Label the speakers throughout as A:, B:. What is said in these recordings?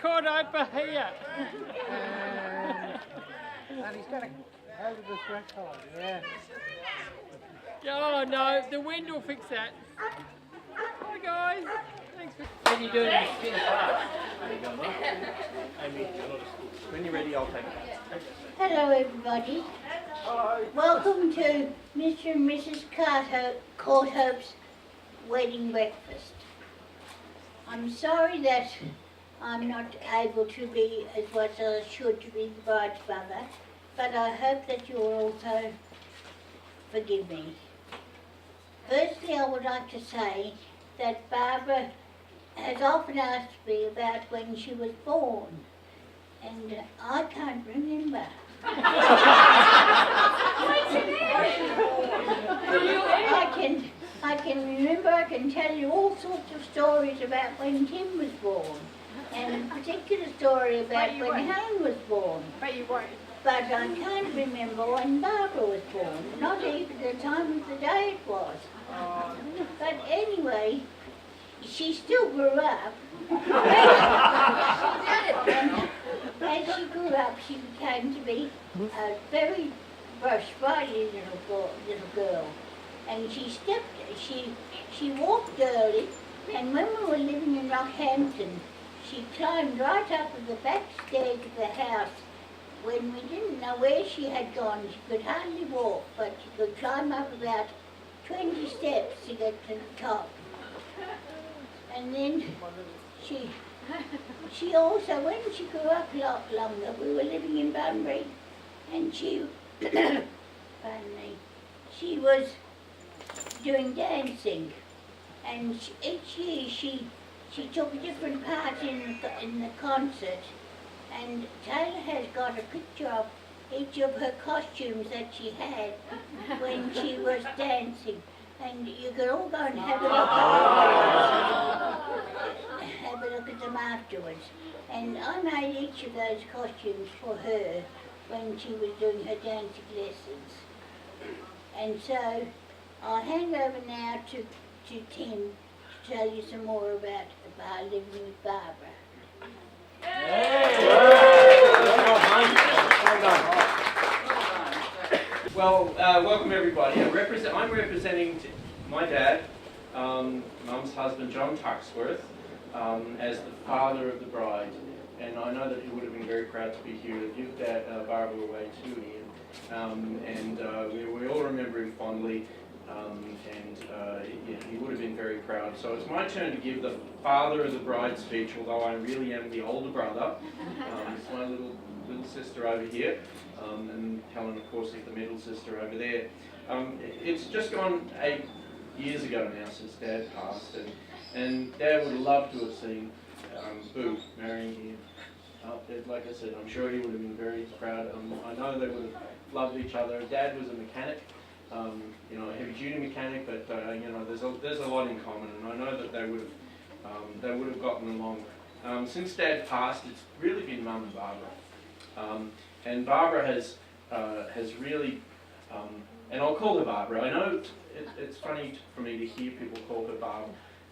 A: record over here.
B: And he's going over the threshold, yeah.
A: Oh no, the wind will fix that. Hi guys. Thanks for. What are you doing?
C: When you're ready, I'll take it.
D: Hello everybody. Welcome to Mr. and Mrs. Courthope's wedding breakfast. I'm sorry that I'm not able to be as what I should to be the bride's mother, but I hope that you will also forgive me. Firstly, I would like to say that Barbara has often asked me about when she was born, and I can't remember. I can remember, I can tell you all sorts of stories about when Tim was born, and a particular story about when Helen was born.
E: But you won't.
D: But I can't remember when Barbara was born, not even the time of the day it was. But anyway, she still grew up. As she grew up, she became to be a very sprightly little girl. And she walked early, and when we were living in Rockhampton, she climbed right up the back stairs of the house. When we didn't know where she had gone, she could hardly walk, but she could climb up about 20 steps to get to the top. And then she also, when she grew up a lot longer, we were living in Bunbury, and she, pardon me, she was doing dancing, and each year she took a different part in the concert, and Taylor has got a picture of each of her costumes that she had when she was dancing, and you can all go and have a look at them afterwards. And I made each of those costumes for her when she was doing her dancing lessons. And so I'll hand over now to Tim to tell you some more about living with Barbara.
C: Well, welcome everybody. I'm representing my dad, Mum's husband, John Tuxworth, as the father of the bride. And I know that he would have been very proud to be here to give Barbara away to Ian. We all remember him fondly. He would have been very proud. So it's my turn to give the father of the bride speech, although I really am the older brother. It's my little sister over here, and Helen, of course, is the middle sister over there. It's just gone 8 years ago now since Dad passed, and Dad would have loved to have seen Boo marrying Ian. Like I said, I'm sure he would have been very proud. I know they would have loved each other. Dad was a mechanic. A heavy-duty mechanic, but there's a lot in common, and I know that they would have gotten along. Since Dad passed, it's really been Mum and Barbara, and Barbara has really, and I'll call her Barbara. I know it's funny for me to hear people call her Barb,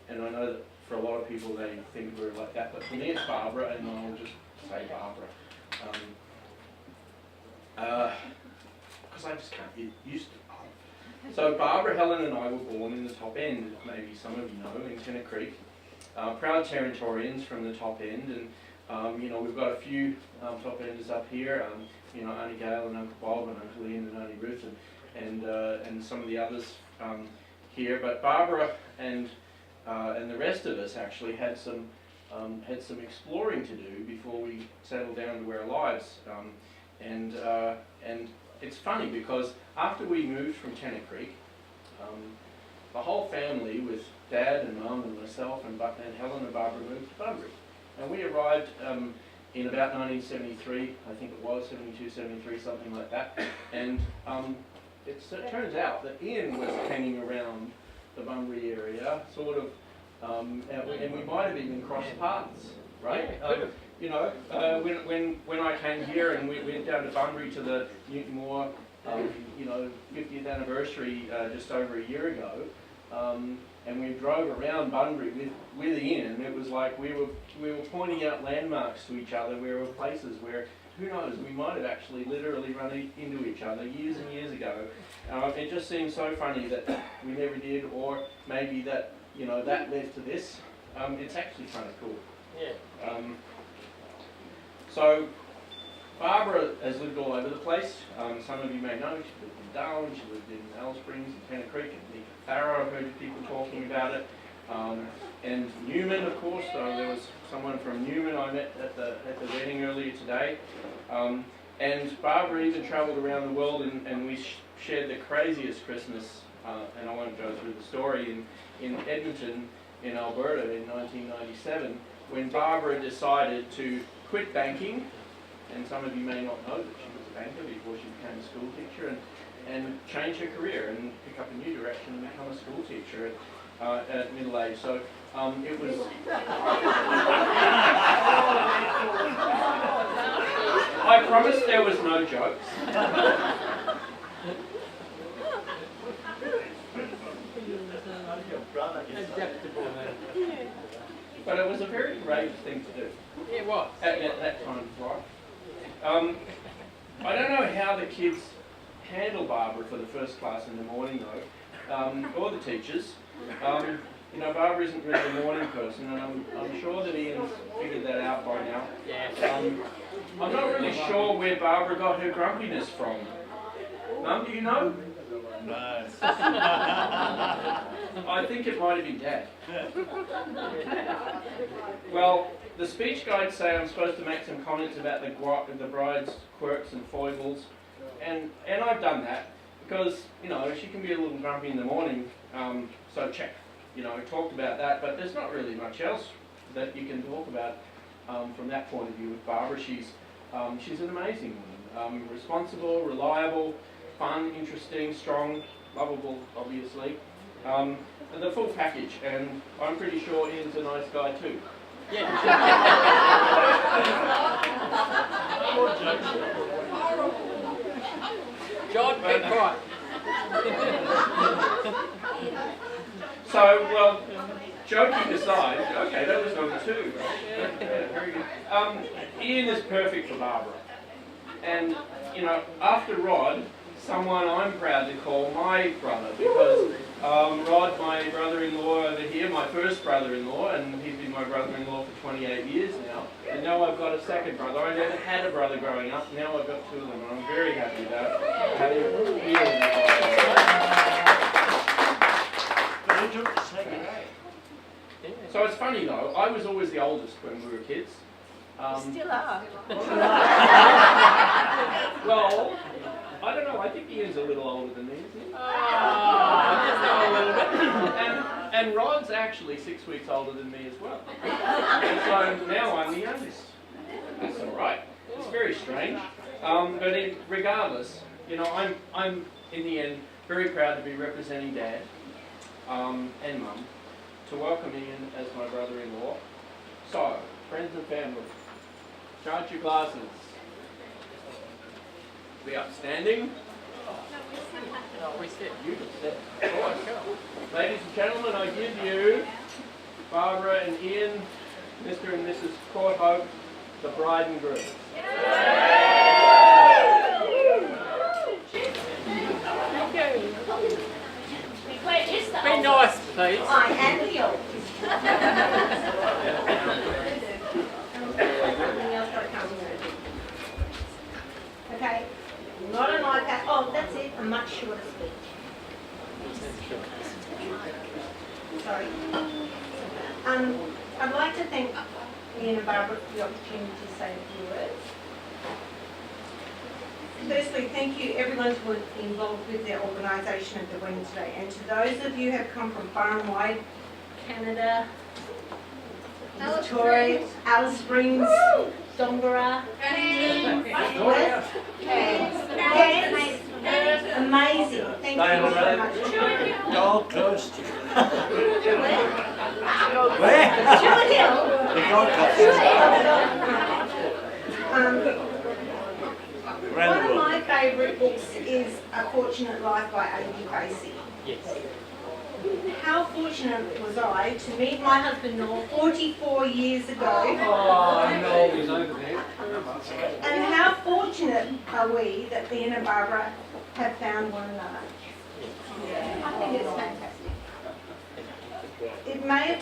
C: and I know that for a lot of people they think of her like that, but for me it's Barbara, and I'll just say Barbara. Because I just can't get used to it. So Barbara, Helen and I were born in the Top End, maybe some of you know, in Tennant Creek. Proud Territorians from the Top End, and we've got a few Top Enders up here, Auntie Gail and Uncle Bob and Uncle Ian and Auntie Ruth and some of the others here. But Barbara and the rest of us actually had some exploring to do before we settled down to our lives. And it's funny because after we moved from Tennant Creek, the whole family with Dad and Mum and myself and Helen and Barbara moved to Bunbury. And we arrived in about 1973, I think it was, 72, 73, something like that. And it turns out that Ian was hanging around the Bunbury area, sort of, and we might have even crossed paths, right? When I came here and we went down to Bunbury to the Newton Moore, 50th anniversary just over a year ago, and we drove around Bunbury with Ian. It was like we were pointing out landmarks to each other. Where were places where, who knows, we might have actually literally run into each other years and years ago. It just seems so funny that we never did, or maybe that, you know, that led to this. It's actually kind of cool.
A: Yeah.
C: So Barbara has lived all over the place. Some of you may know she lived in Darwin, she lived in Alice Springs and Tennant Creek, and Nika Farrow, I've heard people talking about it. And Newman, of course, there was someone from Newman I met at the wedding earlier today. And Barbara even travelled around the world, and we shared the craziest Christmas, and I won't go through the story, in Edmonton, in Alberta in 1997, when Barbara decided to quit banking. And some of you may not know that she was a banker before she became a school teacher, and change her career and pick up a new direction and become a school teacher at middle age. So it was. I promised there was no jokes.
A: Adaptable, man.
C: But it was a very brave thing to do.
A: Yeah, it was.
C: At that time of life. I don't know how the kids handle Barbara for the first class in the morning though, or the teachers. You know, Barbara isn't really a morning person, and I'm sure that Ian's figured that out by now.
A: Yeah.
C: I'm not really sure where Barbara got her grumpiness from. Mum, do you know?
E: No.
C: I think it might have been Dad. Well, the speech guides say I'm supposed to make some comments about the bride's quirks and foibles, and I've done that because, you know, she can be a little grumpy in the morning, so check, you know, talked about that, but there's not really much else that you can talk about from that point of view with Barbara. She's an amazing woman, responsible, reliable, fun, interesting, strong, lovable, obviously. The full package, and I'm pretty sure Ian's a nice guy too.
A: Yeah. John, be quiet.
C: So, well, joking aside, okay, that was number 2. Yeah, very good. Ian is perfect for Barbara. And, you know, after Rod, someone I'm proud to call my brother, because Rod, my brother-in-law over here, my first brother-in-law, and he's been my brother-in-law for 28 years now, and now I've got a second brother. I never had a brother growing up, now I've got 2 of them, and I'm very happy about having Ian.
E: But who took the second name?
C: So it's funny though, I was always the oldest when we were kids.
F: Still are.
C: Well, I don't know, I think Ian's a little older than me, isn't he?
A: Just know a little bit.
C: And Rod's actually 6 weeks older than me as well. And so now I'm the youngest. That's alright. It's very strange. But regardless, you know, I'm in the end very proud to be representing Dad and Mum to welcome Ian as my brother-in-law. So, friends and family, charge your glasses. Be upstanding.
A: No, we sit.
C: You can sit. Of course. Ladies and gentlemen, I give you Barbara and Ian, Mr. and Mrs. Courthope, the bride and groom.
A: Thank you. Be nice, please.
D: I am the oldest. Okay, not an iPad. Oh, that's it. A much shorter speech. Sorry. I'd like to thank Ian and Barbara for the opportunity to say a few words. Firstly, thank you everyone who was involved with the organisation of the wedding today, and to those of you who have come from far and wide, Canada, Victoria, Alice Springs, Dongara, amazing. Thank you so much.
E: Gold Coast.
D: Where?
E: The Gold Coast.
D: One of my favourite books is A Fortunate Life by A.B. Facey.
A: Yes.
G: how fortunate was I to meet my husband Noel 44 years ago.
B: Oh, no, he's over there.
G: And how fortunate are we that me and Barbara have found one another.
D: I think it's fantastic.
G: It may have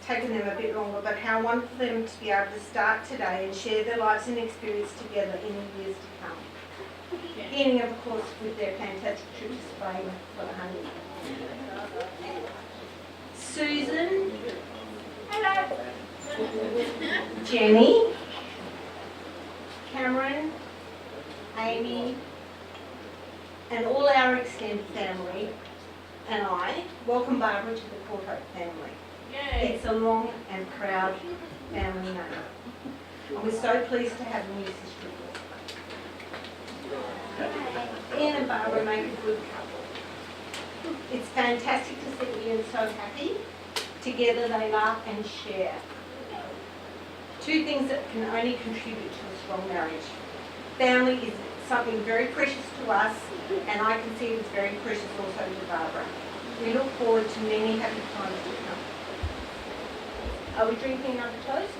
G: taken them a bit longer, but how wonderful for them to be able to start today and share their lives and experience together in the years to come. Beginning, of course, with their fantastic trip to Spain for the honeymoon. Susan. Hello. Jenny. Cameron. Amy. And all our extended family and I welcome Barbara to the Port Hope family. Yay. It's a long and proud family name. And we're so pleased to have a new sister. Ian and Barbara make a good couple. It's fantastic to see Ian so happy. Together they laugh and share. Two things that can only contribute to a strong marriage. Family is something very precious to us, and I can see it's very precious also to Barbara. We look forward to many happy times to come. Are we drinking another toast?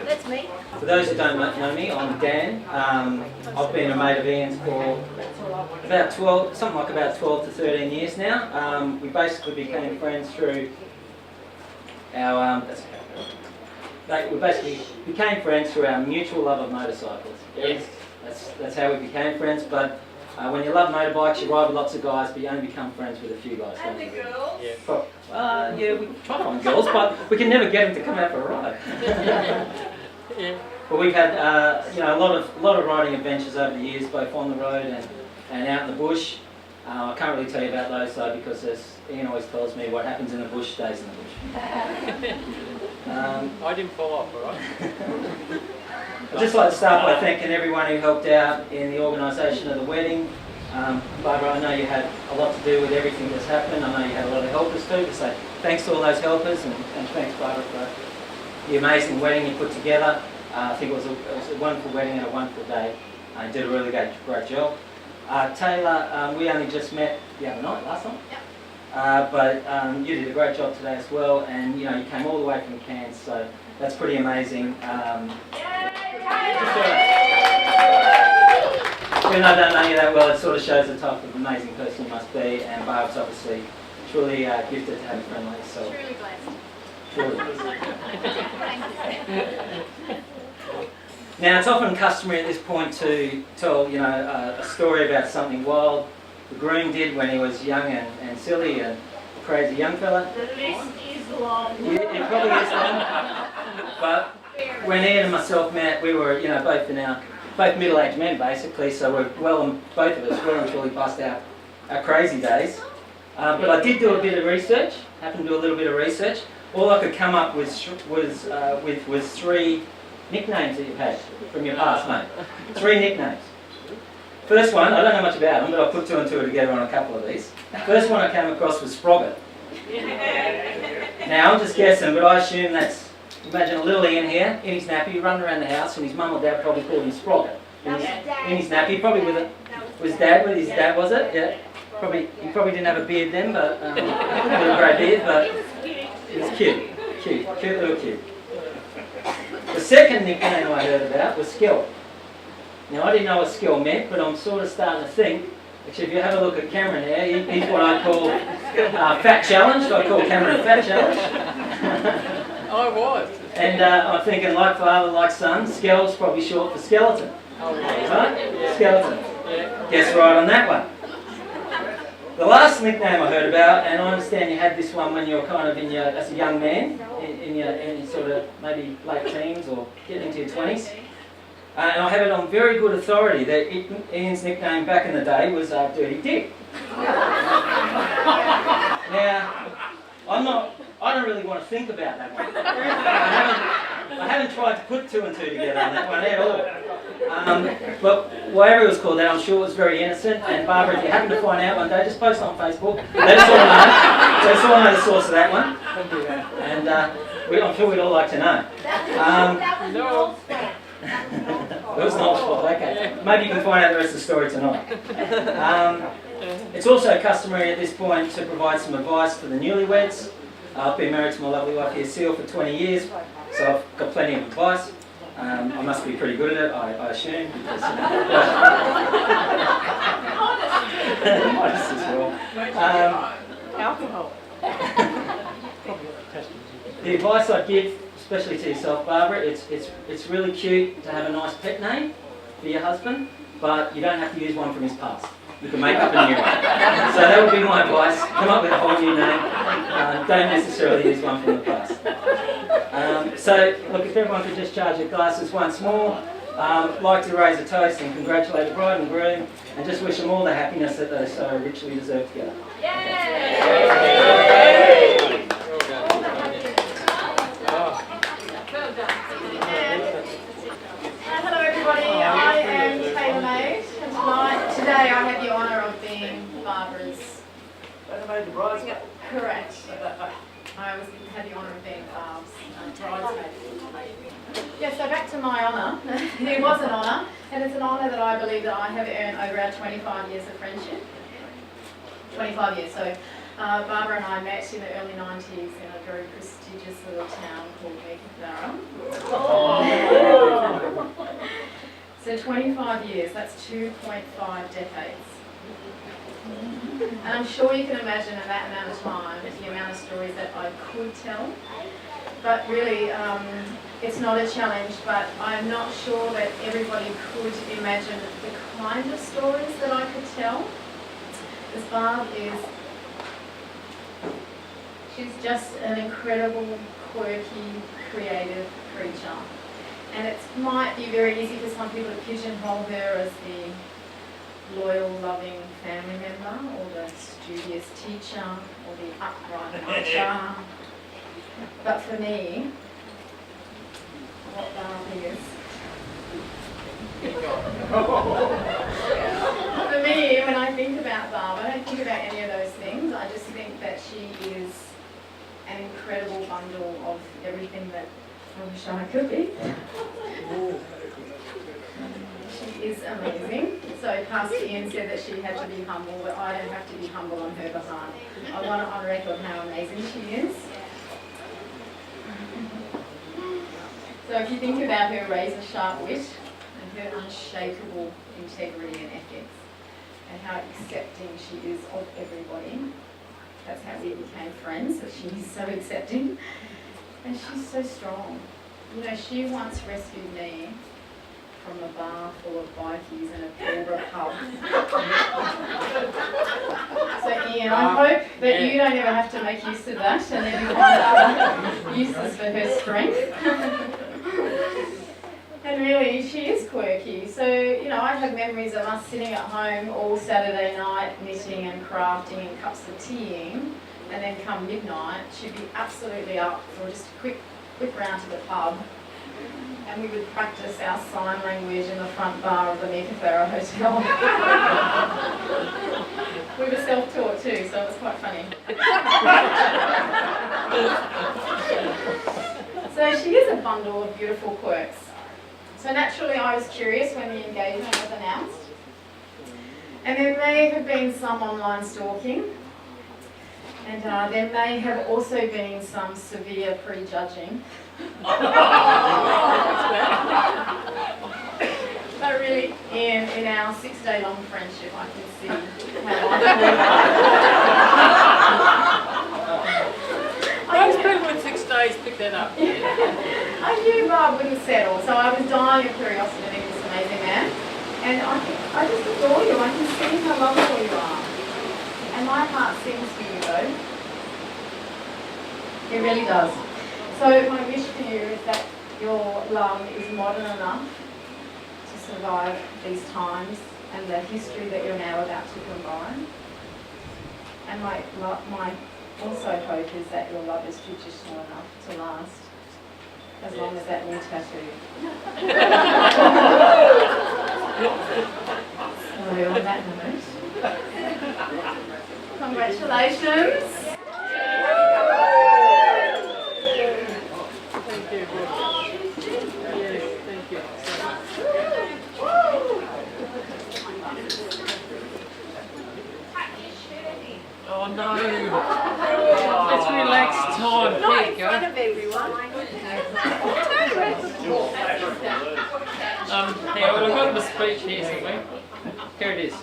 G: That's me.
H: For those who don't know me, I'm Dan. I've been a mate of Ian's for about 12 to 13 years now. We basically became friends through our mutual love of motorcycles. Yes. That's how we became friends. But when you love motorbikes, you ride with lots of guys, but you only become friends with a few guys.
F: And the girls.
H: Yeah, we try to find girls, but we can never get them to come out for a ride. But we've had a lot of riding adventures over the years, both on the road and out in the bush. I can't really tell you about those though, because as Ian always tells me, what happens in the bush stays in the bush.
A: I didn't fall off, all right?
H: I'd just like to start by thanking everyone who helped out in the organisation of the wedding. Barbara, I know you had a lot to do with everything that's happened. I know you had a lot of helpers too, so thanks to all those helpers, and thanks Barbara for the amazing wedding you put together. I think it was a wonderful wedding and a wonderful day. You did a really great job. Taylor, we only just met the other night, last night. Yep. But you did a great job today as well, and you came all the way from Cairns, so that's pretty amazing. Even though I don't know you that well, it sort of shows the type of amazing person you must be, and Barb's obviously truly gifted to have a friend like yourself.
F: Truly blessed.
H: Now, it's often customary at this point to tell, a story about something wild the groom did when he was young and silly and a crazy young fella.
G: The list is long.
H: It probably is long. But when Ian and myself met, we were, both middle-aged men basically, so we're both of us well and truly past our crazy days. But I did do a bit of research, happened to do a little bit of research. All I could come up with was 3 nicknames that you've had from your past, mate. 3 nicknames. First one, I don't know much about them, but I put 2 and 2 together on a couple of these. First one I came across was Sprocket. Now, I'm just guessing, but I assume that's, imagine a little Ian here, in his nappy, running around the house, and his mum or dad probably called him Sprocket. In his nappy, probably with his dad, was it? Yeah. He probably didn't have a beard then, but a little grey beard, but he was cute little kid. The second nickname I heard about was Skill. Now, I didn't know what Skill meant, but I'm sort of starting to think, actually, if you have a look at Cameron here, he's what I call Fat Challenged. I call Cameron Fat Challenged.
A: I was.
H: And I'm thinking, like father, like son, Skell's probably short for skeleton.
A: Oh,
H: Right?
A: yeah.
H: Skeleton.
A: Yeah.
H: Guess right on that one. The last nickname I heard about, and I understand you had this one when you were kind of as a young man, in your sort of maybe late teens or getting into your 20s. And I have it on very good authority that Ian's nickname back in the day was Dirty Dick. Now, I don't really want to think about that one. I haven't tried to put 2 and 2 together on that one at all. But whatever it was called that, I'm sure it was very innocent. And Barbara, if you happen to find out one day, just post it on Facebook. Let us all know. Let us all know the source of that one. And I'm sure we'd all like to know.
A: No.
H: It was not fault, okay. Maybe you can find out the rest of the story tonight. It's also customary at this point to provide some advice for the newlyweds. I've been married to my lovely wife here, Seal, for 20 years, so I've got plenty of advice. I must be pretty good at it, I assume, because honest as well.
F: Alcohol.
H: The advice I'd give, especially to yourself, Barbara, it's really cute to have a nice pet name for your husband, but you don't have to use one from his past. You can make up a new one. So that would be my advice. Come up with a whole new name. Don't necessarily use one from the past. So, look, if everyone could just charge your glasses once more. Like to raise a toast and congratulate the bride and groom, and just wish them all the happiness that they so richly deserve together.
F: Hello everybody, I am Taylor Maid, and today I have the honour of being Barbara's... Correct. I always had the honour of being Barb's bridesmaid. Yeah, so back to my honour. It was an honour, and it's an honour that I believe that I have earned over our 25 years of friendship. 25 years, so Barbara and I met in the early 90s in a very prestigious little town called Meekatharra. So 25 years, that's 2.5 decades. And I'm sure you can imagine in that amount of time the amount of stories that I could tell. But really, it's not a challenge, but I'm not sure that everybody could imagine the kind of stories that I could tell. Because Barb she's just an incredible, quirky, creative creature. And it might be very easy for some people to pigeonhole her as the loyal, loving family member, or the studious teacher, or the upright marcher. But for me, what Barb is, for me, when I think about Barb, I don't think about any of those things. I just think that she is an incredible bundle of everything that I wish I could be. She is amazing. So Pastor Ian said that she had to be humble, but I don't have to be humble on her behalf. I want it on record how amazing she is. So if you think about her razor-sharp wit and her unshakable integrity and ethics, and how accepting she is of everybody, that's how we became friends, that she's so accepting. And she's so strong. You know, she once rescued me from a bar full of bikies in a Pilbara pub. So Ian, I hope that you don't ever have to make use of that and then you find other uses for her strength. And really, she is quirky. So, you know, I have memories of us sitting at home all Saturday night, knitting and crafting and cups of teaing, and then come midnight, she'd be absolutely up for just a quick whip round to the pub, and we would practice our sign language in the front bar of the Meekatharra Hotel. We were self-taught too, so it was quite funny. So she is a bundle of beautiful quirks. So naturally I was curious when the engagement was announced. And there may have been some online stalking. And there may have also been some severe prejudging. But really, in our 6-day-long friendship, I can see how
A: Most people in 6 days pick that up.
F: I knew Barb wouldn't settle, so I was dying of curiosity to meet this amazing man. And I just adore you. I can see how lovable you are. And my heart sings for you, though. It really does. So my wish for you is that your love is modern enough to survive these times and the history that you're now about to combine. And my also hope is that your love is traditional enough to last as long as that new tattoo. So on that note, congratulations.
A: Thank you. Oh no! Let's relax time. There you go.
G: of everyone.
A: Hang on, I've got the speech here somewhere. Here it is.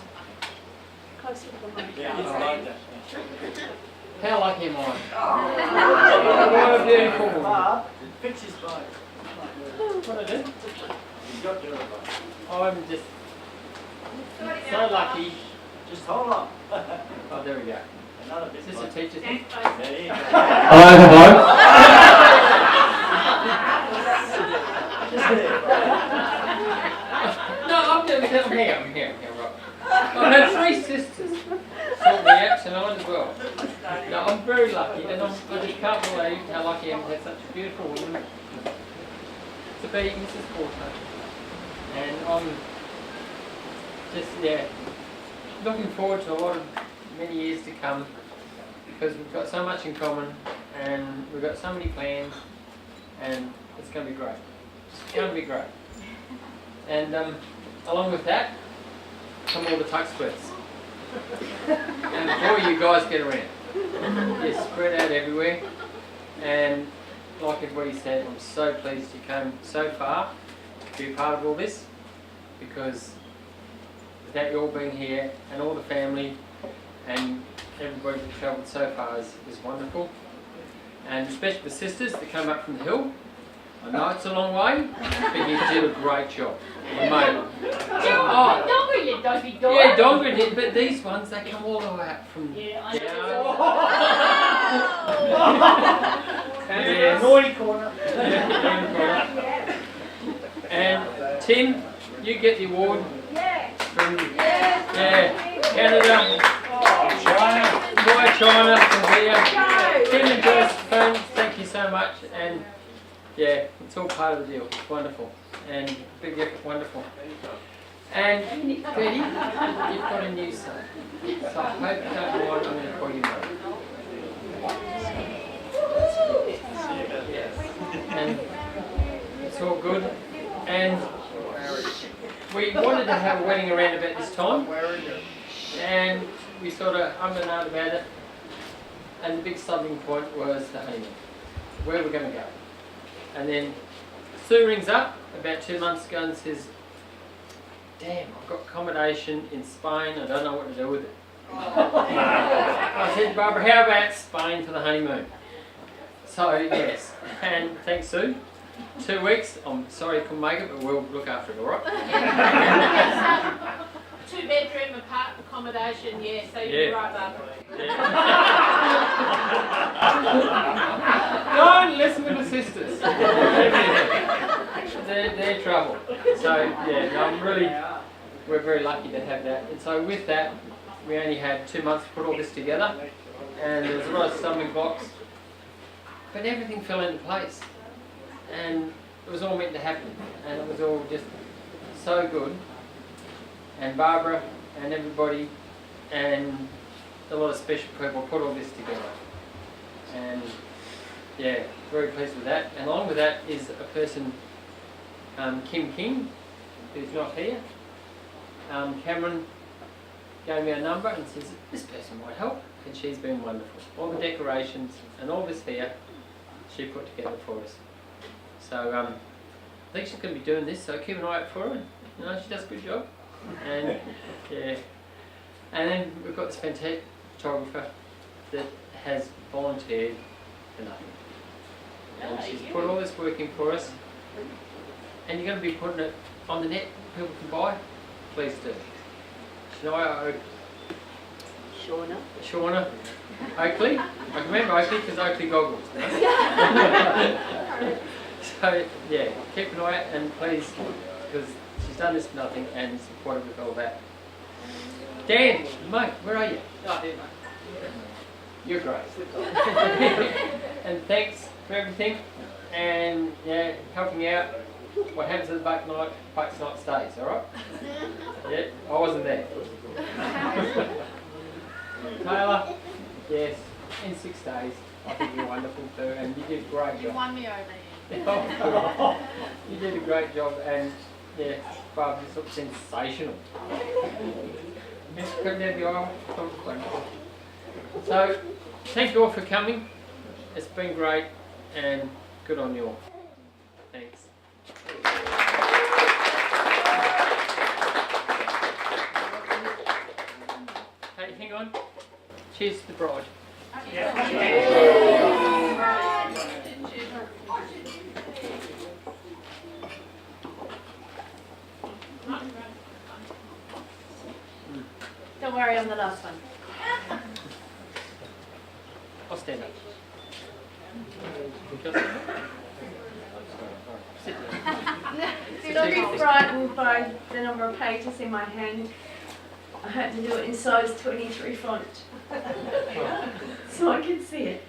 A: How lucky am I? What a beautiful woman.
E: Fix his bike.
A: What I do?
E: He's got to do it.
A: I'm just so lucky.
E: Just hold on.
A: Oh, there we go.
E: Another bit.
A: Is this a teacher thing?
E: There you go.
C: Hello, hello.
A: No, I'm here, right. I've had 3 sisters sort me out tonight as well. No, I'm very lucky, and I just can't believe how lucky I am to have such a beautiful woman to be Mrs. Porter. And I'm just, looking forward to many years to come, because we've got so much in common, and we've got so many plans, and it's going to be great. It's going to be great. And along with that, come all the tuck splits. And before you guys get around, you're spread out everywhere. And like everybody said, I'm so pleased you came so far to be a part of all this, because without you all being here and all the family and everybody that travelled so far is wonderful. And especially the sisters that came up from the hill. I know it's a long way, but you did a great job. You made it.
F: Donga, you doggy dog.
A: Yeah, Donga did, but these ones, they come all the way up from Yes.
E: Naughty corner.
A: And Tim, you get the award from Canada, China from here. Tim and Josephine, thank you so much. And yeah, it's all part of the deal. It's wonderful. And big effort, wonderful. And Betty, you've got a new son. So I hope you don't mind, I'm going to call you Mo. And it's all good. And we wanted to have a wedding around about this time. And we sort of ummed and ahed about it. And the big stumbling point was the honeymoon. Where we're going to go. And then Sue rings up about 2 months ago and says, damn, I've got accommodation in Spain, I don't know what to do with it. I said to Barbara, how about Spain for the honeymoon? So yes, and thanks Sue. 2 weeks, I'm sorry I couldn't make it, but we'll look after it, alright?
F: 2-bedroom apart accommodation, yeah, so you're right, Barbara.
A: Don't listen to the sisters. They're trouble. So yeah, no, we're very lucky to have that. And so with that, we only had 2 months to put all this together, and there was a lot of stumbling blocks, but everything fell into place, and it was all meant to happen, and it was all just so good. And Barbara and everybody and a lot of special people put all this together, and yeah, very pleased with that. And along with that is a person, Kim King, who's not here. Cameron gave me a number and says this person might help, and she's been wonderful. All the decorations and all this here she put together for us. So I think she's going to be doing this, so keep an eye out for her. You know, she does a good job. And yeah, and then we've got this fantastic photographer that has volunteered for nothing. And she's put all this work in for us, and you're going to be putting it on the net, people can buy, please do. Shauna Oakley, I can remember Oakley because Oakley goggles. So yeah, keep an eye out and please, because she's done this for nothing and supported with all that. Dan, mate, where are you?
B: Oh, here, mate.
A: You're great. And thanks for everything, and yeah, helping out. What happens at the buck night stays, alright? Yeah, I wasn't there. Taylor, yes, in 6 days. I think you're wonderful too, and you did a great
F: You
A: job.
F: won me over.
A: You did a great job, and yeah, Barb, this looks sensational. Couldn't have the aisle. So, thank you all for coming. It's been great and good on you all. Thanks. Hey, hang on. Cheers to the bride.
F: Don't worry, I'm the last one.
A: I'll stand up.
G: Don't be frightened by the number of pages in my hand. I had to do it in size 23 font, so I could see it.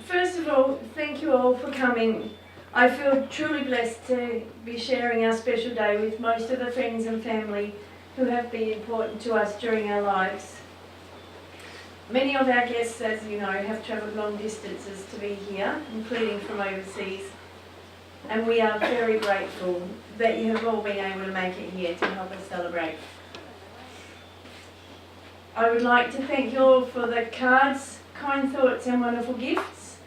G: First of all, thank you all for coming. I feel truly blessed to be sharing our special day with most of the friends and family who have been important to us during our lives. Many of our guests, as you know, have travelled long distances to be here, including from overseas, and we are very grateful that you have all been able to make it here to help us celebrate. I would like to thank you all for the cards, kind thoughts and wonderful gifts,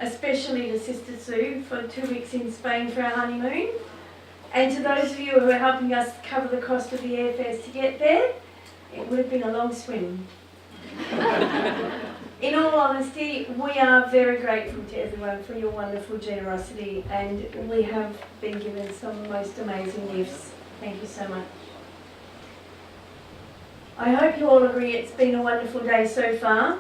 G: especially to Sister Sue for 2 weeks in Spain for our honeymoon, and to those of you who are helping us cover the cost of the airfares to get there. It would have been a long swim. In all honesty, we are very grateful to everyone for your wonderful generosity, and we have been given some of the most amazing gifts. Thank you so much. I hope you all agree it's been a wonderful day so far.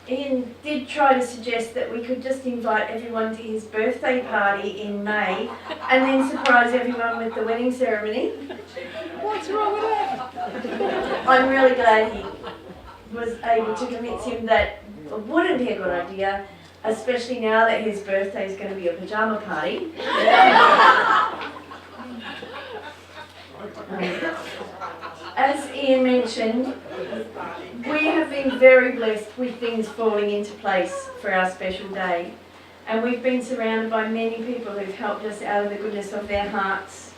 G: Ian did try to suggest that we could just invite everyone to his birthday party in May and then surprise everyone with the wedding ceremony.
B: What's wrong with that?
G: I'm really glad he was able to convince him that it wouldn't be a good idea, especially now that his birthday is going to be a pajama party. As Ian mentioned, we have been very blessed with things falling into place for our special day, and we've been surrounded by many people who've helped us out of the goodness of their hearts.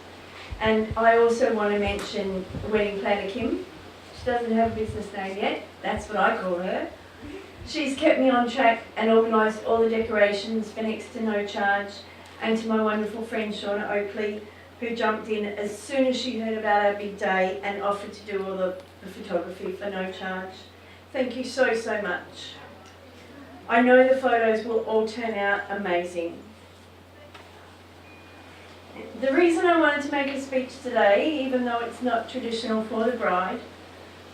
G: And I also want to mention wedding planner Kim. She doesn't have a business name yet, that's what I call her. She's kept me on track and organised all the decorations for next to no charge, and to my wonderful friend Shauna Oakley, who jumped in as soon as she heard about our big day and offered to do all the photography for no charge. Thank you so, so much. I know the photos will all turn out amazing. The reason I wanted to make a speech today, even though it's not traditional for the bride,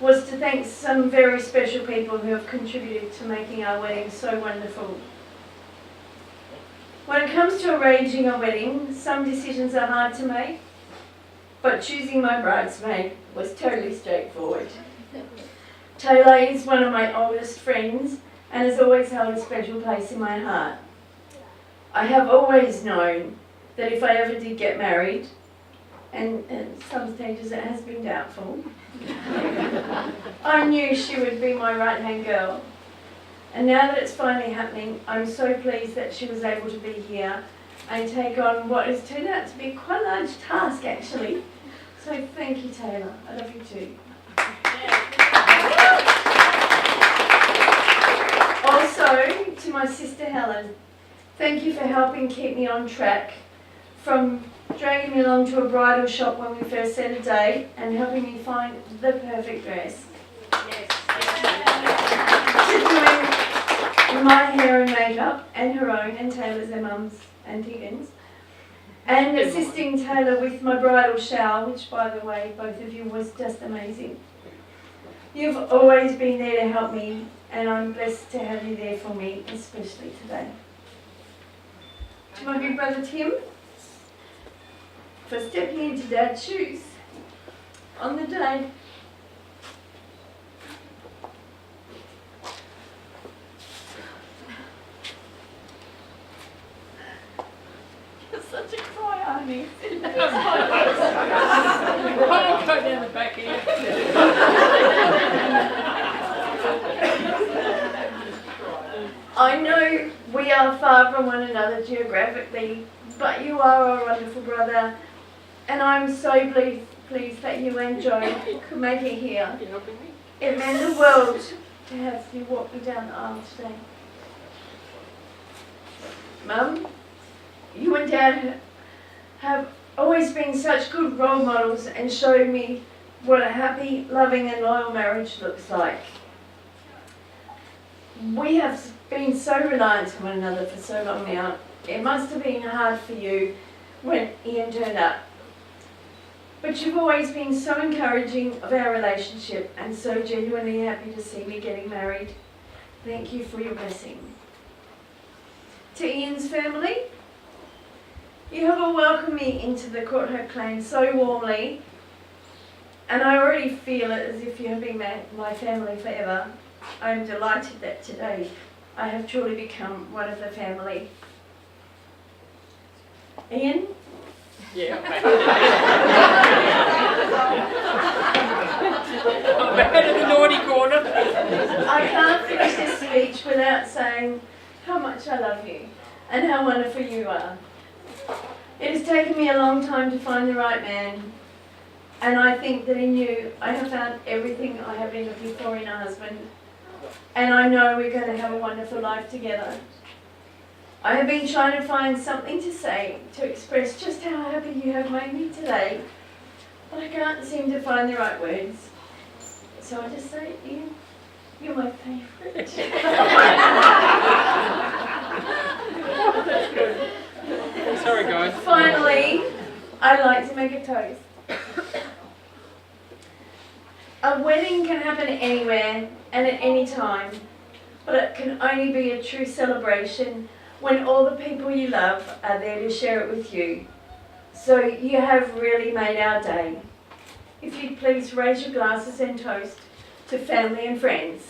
G: was to thank some very special people who have contributed to making our wedding so wonderful. When it comes to arranging a wedding, some decisions are hard to make, but choosing my bridesmaid was totally straightforward. Taylor is one of my oldest friends and has always held a special place in my heart. I have always known that if I ever did get married, and at some stages it has been doubtful, I knew she would be my right-hand girl. And now that it's finally happening, I'm so pleased that she was able to be here and take on what has turned out to be quite a large task, actually. So thank you, Taylor. I love you too. Also, to my sister Helen, thank you for helping keep me on track, from dragging me along to a bridal shop when we first set a date and helping me find the perfect dress. To doing my hair and makeup, and her own, and Taylor's, and Mum's, and Tegan's, and assisting Taylor with my bridal shower, which, by the way, both of you, was just amazing. You've always been there to help me, and I'm blessed to have you there for me, especially today. To my big brother Tim, for stepping into Dad's shoes on the day. You're such a cry, Arnie.
A: I'll go down the back here.
G: I know we are far from one another geographically, but you are our wonderful brother, and I'm so
I: pleased that you and Joe could make it here. It meant the world to have you walk me down the aisle today. Mum, you and Dad have always been such good role models and showed me what a happy, loving and loyal marriage looks like. We have been so reliant on one another for so long now. It must have been hard for you when Ian turned up. But you've always been so encouraging of our relationship and so genuinely happy to see me getting married. Thank you for your blessing. To Ian's family, you have all welcomed me into the Courthope clan so warmly, and I already feel it as if you have been my family forever. I am delighted that today I have truly become one of the family. Ian?
A: Yeah. I'm ahead of the naughty corner.
I: I can't finish this speech without saying how much I love you and how wonderful you are. It has taken me a long time to find the right man, and I think that in you I have found everything I have been looking for in a husband, and I know we're going to have a wonderful life together. I have been trying to find something to say to express just how happy you have made me today, but I can't seem to find the right words. So I just say, Ian, you're my favourite.
A: Sorry, guys.
I: Finally, I'd like to make a toast. A wedding can happen anywhere and at any time, but it can only be a true celebration when all the people you love are there to share it with you. So you have really made our day. If you'd please raise your glasses and toast to family and friends.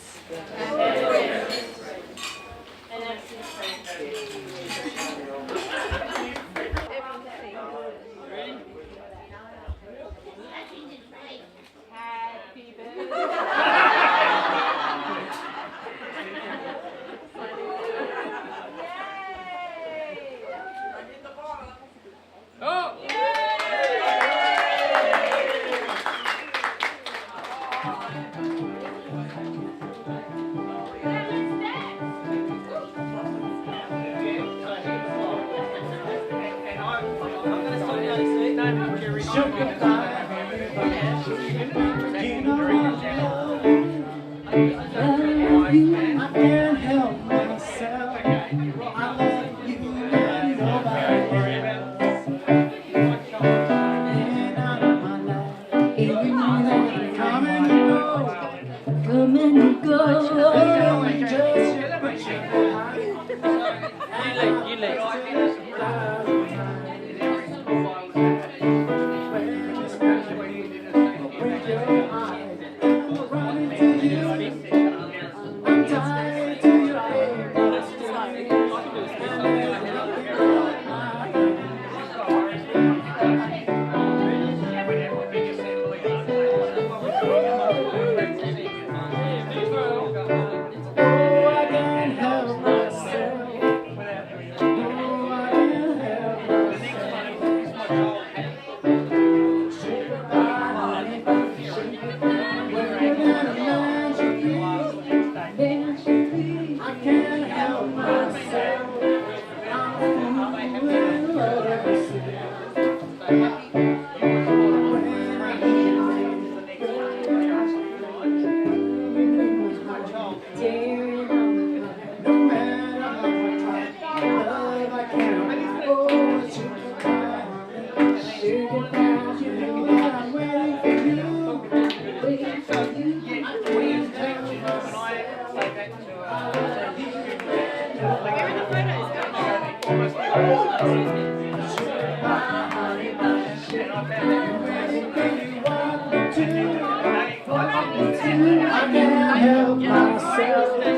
B: I can't help myself.